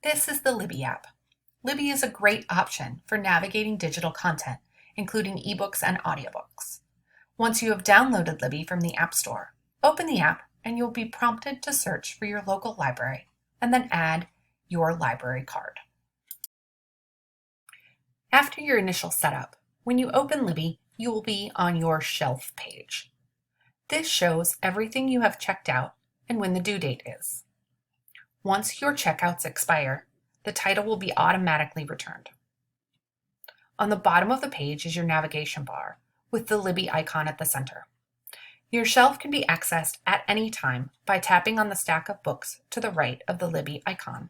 This is the Libby app. Libby is a great option for navigating digital content, including ebooks and audiobooks. Once you have downloaded Libby from the App Store, open the app and you'll be prompted to search for your local library and then add your library card. After your initial setup, when you open Libby, you will be on your shelf page. This shows everything you have checked out and when the due date is. Once your checkouts expire, the title will be automatically returned. On the bottom of the page is your navigation bar with the Libby icon at the center. Your shelf can be accessed at any time by tapping on the stack of books to the right of the Libby icon.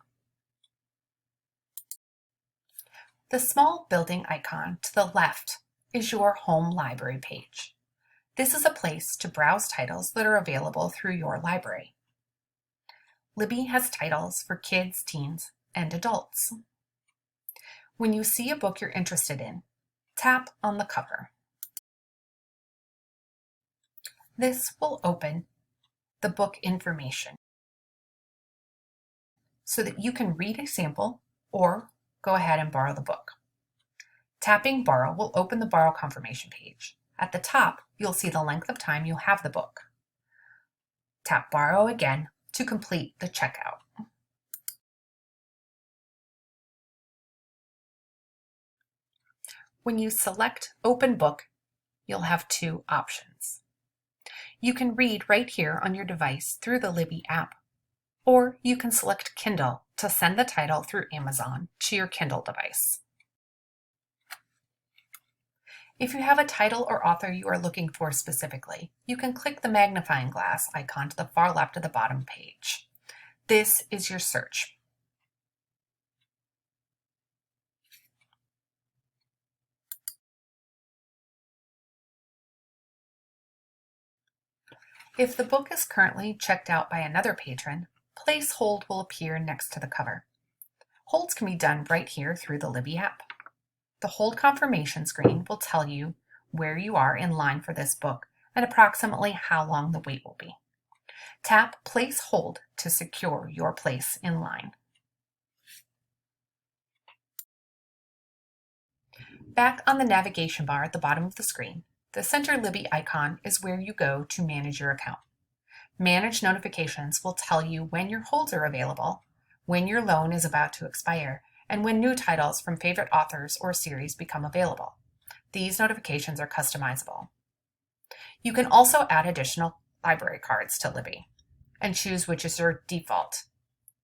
The small building icon to the left is your home library page. This is a place to browse titles that are available through your library. Libby has titles for kids, teens, and adults. When you see a book you're interested in, tap on the cover. This will open the book information so that you can read a sample or go ahead and borrow the book. Tapping Borrow will open the borrow confirmation page. At the top, you'll see the length of time you'll have the book. Tap Borrow again to complete the checkout. When you select Open Book, you'll have two options. You can read right here on your device through the Libby app, or you can select Kindle to send the title through Amazon to your Kindle device. If you have a title or author you are looking for specifically, you can click the magnifying glass icon to the far left of the bottom page. This is your search. If the book is currently checked out by another patron, Place Hold will appear next to the cover. Holds can be done right here through the Libby app. The hold confirmation screen will tell you where you are in line for this book and approximately how long the wait will be. Tap Place Hold to secure your place in line. Back on the navigation bar at the bottom of the screen, the center Libby icon is where you go to manage your account. Manage Notifications will tell you when your holds are available, when your loan is about to expire, and when new titles from favorite authors or series become available. These notifications are customizable. You can also add additional library cards to Libby and choose which is your default.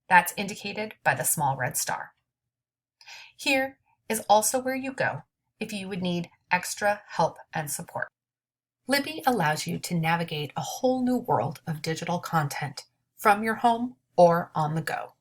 That's indicated by the small red star. Here is also where you go if you would need extra help and support. Libby allows you to navigate a whole new world of digital content from your home or on the go.